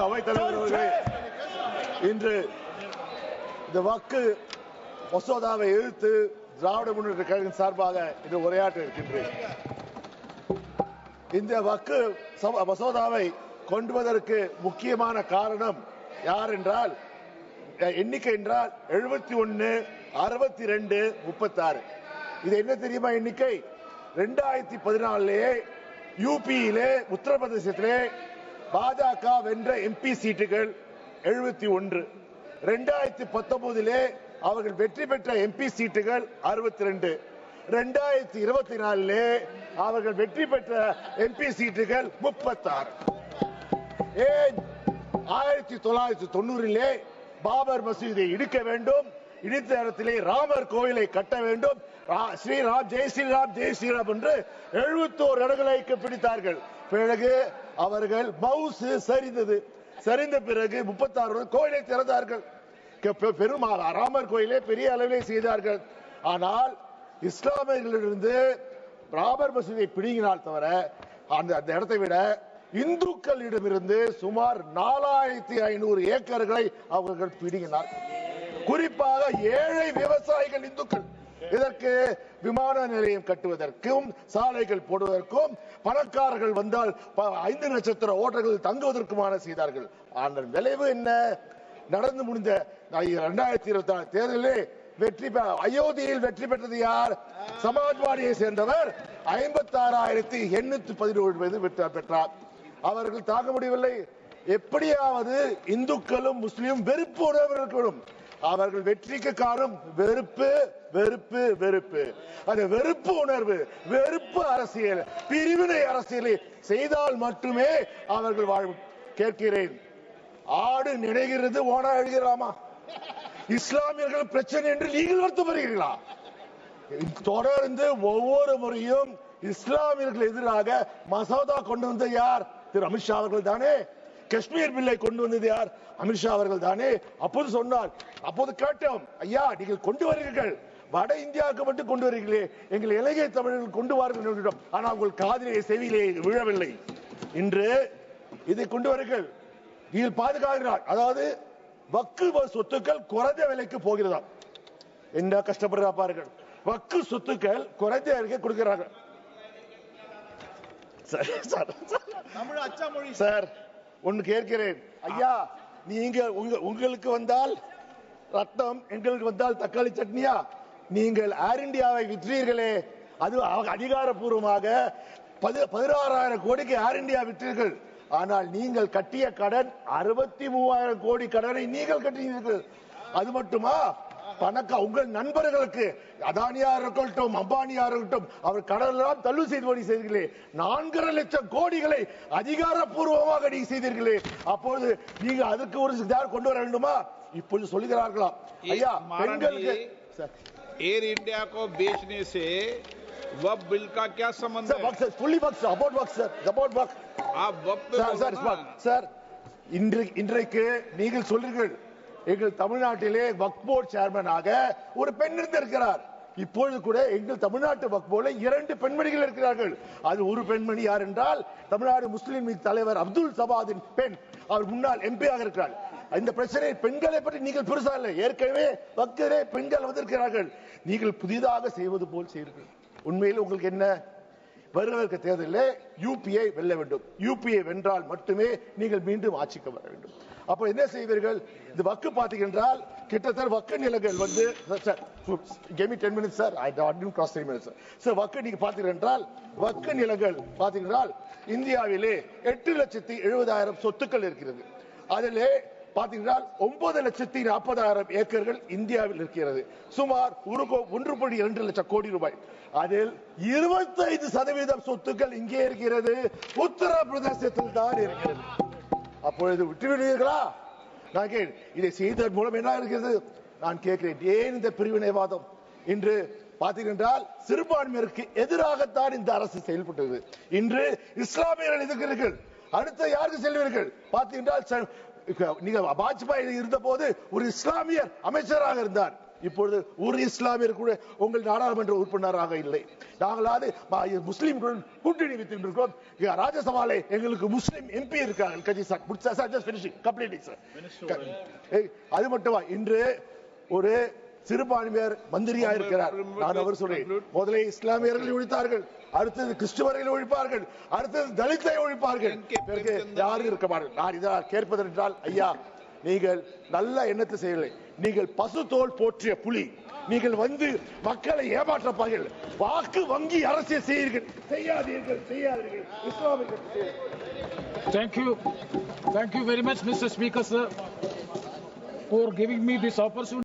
அவைத்தலைவர் அவர்களே, இன்று இந்த வக்கு மசோதாவை எதிர்த்து திராவிட முன்னேற்ற கழகம் சார்பாக இன்று உரையாற்ற இருக்கின்றேன். இந்த வக்கு மசோதாவை கொண்டுவதற்கு முக்கியமான காரணம் யார் என்றால், எண்ணிக்கை என்றால் 71, 62, 36. இது என்ன தெரியுமா எண்ணிக்கை? 2014 யூபியிலே உத்தரப்பிரதேசத்திலே பாஜக வென்ற எம்பி சீட்டுகள் 71. 2019 அவர்கள் வெற்றி பெற்ற எம்பி சீட்டுகள் 62. 2024 அவர்கள் வெற்றி பெற்ற எம்பி சீட்டுகள் 36. ஏன் 1990 பாபர் மசூதியை இடிக்க வேண்டும், இடித்த இடத்திலே ராமர் கோயிலை கட்ட வேண்டும், ஸ்ரீராம் ஜெய் ஸ்ரீராம் ஜெய் ஸ்ரீராம் என்று 71 இடங்களை பிடித்தார்கள். பிறகு அவர்கள் மவுசு சரிந்தது. சரிந்த பிறகு 36 கோயிலை திறந்தார்கள். பெருமாள் ராமர் கோயிலை பெரிய அளவிலே செய்தார்கள். ஆனால் இஸ்லாமியர்களிலிருந்து ராமர் மசூதியை பிடிங்கினால் தவிர அந்த இடத்தை விட இந்துக்களிடமிருந்து சுமார் 4500 ஏக்கர்களை அவர்கள் பிடுங்கினார். குறிப்பாக ஏழை விவசாயிகள் இந்துக்கள். இதற்கு விமான நிலையம் கட்டுவதற்கும் சாலைகள் போடுவதற்கும் பணக்காரர்கள் வந்தால் 5 நட்சத்திர ஓட்டல்கள் தங்குவதற்குமான செய்தார்கள். ஆனால் விளைவு என்ன? நடந்து முடிந்த 2024 தேர்தலில் அயோத்தியில் வெற்றி பெற்றது யார்? சமாஜ்வாடியை சேர்ந்தவர் 56,817 பெற்றார். அவர்கள் தாங்க முடியவில்லை. எப்படியாவது இந்துக்களும் முஸ்லிமும் வெறுப்பு உணர்வு இருக்கணும். அவர்கள் வெற்றிக்கு காரணம் வெறுப்பு வெறுப்பு வெறுப்பு. அந்த வெறுப்பு உணர்வு, வெறுப்பு அரசியல், பிரிவினை அரசியலை செய்தால் மட்டுமே அவர்கள் வாழும். கேட்கிறேன், ஆடு நினைக்கிறது ஓனா எழுகிறாமா? இஸ்லாமியர்கள் பிரச்சனை என்று நீங்கள் வருத்தப்படுகிறீர்களா? தொடர்ந்து ஒவ்வொரு முறையும் இஸ்லாமியர்கள் எதிராக மசோதா கொண்டு வந்த யார்? திரு அமித்ஷா அவர்கள் தானே. காஷ்மீர் பில்லை கொண்டு வந்தது யார்? அமித்ஷா அவர்கள் தானே. அப்போது சொன்னார், அப்போது கேட்டோம், ஐயா நீங்கள் கொண்டு வருகிறீர்கள், வட இந்தியாவுக்கு மட்டும் கொண்டு வருகிறீர்களே, எங்கள் இலங்கை தமிழர்கள் கொண்டு வாருங்கள். ஆனால் உங்கள் காதிலே செவியிலே விழவில்லை. இன்று இதை கொண்டு வருங்கள், நீங்கள் பாதுகாக்கிறார். அதாவது வக்கு சொத்துக்கள் குறைந்த விலைக்கு போகிறதா? என்ன கஷ்டப்படுறா பாருங்கள். வக்கு சொத்துக்கள் குறைந்த விலைக்கு கொடுக்கிறார்கள். சார் ஒன்னு கேட்கிறேன், ஐயா நீங்க உங்களுக்கு வந்தால் ரத்தம், எங்களுக்கு வந்தால் தக்காளி சட்னியா? நீங்கள் ஏர் இந்தியாவை விற்றீர்களே, அது அதிகாரப்பூர்வமாக 16,000 கோடிக்கு ஏர் இந்தியா விற்றீர்கள். ஆனால் நீங்கள் கட்டிய கடன் 63,000 கோடி கடனை நீங்கள் கட்டினீர்கள். அது மட்டுமா? உங்கள் நண்பர்களுக்கு அதானியா இருக்கட்டும், அம்பானியா இருக்கட்டும், அவர் கடனெல்லாம் தள்ளுபடி செய்தீர்களே. 4.5 லட்சம் கோடிகளை அதிகாரப்பூர்வமாக நீங்க செய்தீர்களே. அப்போது நீங்க அதுக்கு ஒரு கொண்டு வர வேண்டுமா? இப்போது சொல்லுகிறார்களா? ஐயா பெண்களுக்கு एयर इंडिया को बेचने से वक्फ बिल का क्या संबंध है? Fully Waqf, about Waqf sir, about Waqf. आप वक्फ पे சார் இன்றைக்கு நீங்கள் சொல்றீர்கள், எங்கள் தமிழ்நாட்டிலே வக்ஃப் போர்டு சேர்மனாக ஒரு பெண் இருந்திருக்கிறார். இப்பொழுது கூட எங்கள் தமிழ்நாட்டு வக்ஃப் போர்டில் 2 பெண்மணிகள் இருக்கிறார்கள். அது ஒரு பெண்மணி யார் என்றால் தமிழ்நாடு முஸ்லிம் லீக் தலைவர் அப்துல் சபாதின் பெண். அவர் முன்னாள் எம்பியாக இருக்கிறார். இந்த பிரச்சனை பெண்களை பற்றி நீங்கள் பெருசா இல்லை, ஏற்கனவே வக்ஃபிலே பெண்கள் வந்திருக்கிறார்கள். நீங்கள் புதிதாக செய்வது போல் செய்வீர்கள். உண்மையில் உங்களுக்கு என்ன? வருகிற தேர்தலில் யூபியை வெல்ல வேண்டும். யூபியை வென்றால் மட்டுமே நீங்கள் மீண்டும் ஆட்சிக்கு வர வேண்டும். அப்ப என்ன செய்வீர்கள்? இந்த வக்கு பாத்தீங்கன்றால் கிட்டத்தட்ட வக்கு நிலங்கள் வந்து வக்கு நீங்க பாத்தீங்கன்றால் வக்கு நிலங்கள் பாத்தீங்கன்றால் இந்தியாவிலே 8,70,000 சொத்துக்கள் இருக்கிறது. அதிலே பாத்தீங்கன்னா 9,40,000 ஏக்கர்கள் இந்தியாவில் இருக்கிறது. சுமார் 1.2 லட்சம் கோடி ரூபாய். அதில் 25% சொத்துக்கள் இங்கே இருக்கிறது, உத்தரப்பிரதேசத்தில் தான் இருக்கிறது. அப்பொழுது விட்டுவிடுவீர்களா? நான் இதை செய்ததன் மூலம் என்ன இருக்கிறது? நான் கேட்கிறேன், ஏன் இந்த பிரிவினைவாதம்? இன்று பார்த்தீர்கள் சிறுபான்மையினருக்கு எதிராகத்தான் இந்த அரசு செயல்பட்டது. இன்று இஸ்லாமியர்கள் எதிர்க்கிறீர்கள், அடுத்த யாருக்கு செல்வீர்கள்? பார்த்தீர்கள், நீங்க வாஜ்பாய் இருந்த போது ஒரு இஸ்லாமியர் அமைச்சராக இருந்தார். இப்பொழுது ஒரு இஸ்லாமியர் கூட உங்கள் நாடாளுமன்ற உறுப்பினராக இல்லை. நாங்களாவது முஸ்லிம்களுடன் கூட்டணி வைத்துக் இருக்கிறோம். ராஜ்யசபாலே எங்களுக்கு முஸ்லிம் எம்பி இருக்காங்க. அது மட்டுமா, இன்று ஒரு சிறுபான்மையர் மந்திரியா இருக்கிறார். நான் அவர் சொல்றேன், முதலே இஸ்லாமியர்கள் ஒழித்தார்கள், அடுத்தது கிறிஸ்துவர்கள் ஒழிப்பார்கள், அடுத்தது தலித்தை ஒழிப்பார்கள், பிறகு யாரும் இருக்க மாட்டார்கள். நான் இதை கேட்பது என்றால், ஐயா நீங்கள் நல்ல எண்ணத்தை செய்யலை. நீங்கள் பசு தோல் போற்றிய புலி. நீங்கள் வந்து மக்களை ஏமாற்றப்பார்கள். வாக்கு வங்கி அரசியல் செய்யாதீர்கள். இஸ்லாமியர்கள். Thank you very much, Mr. Speaker, sir, for giving me this opportunity.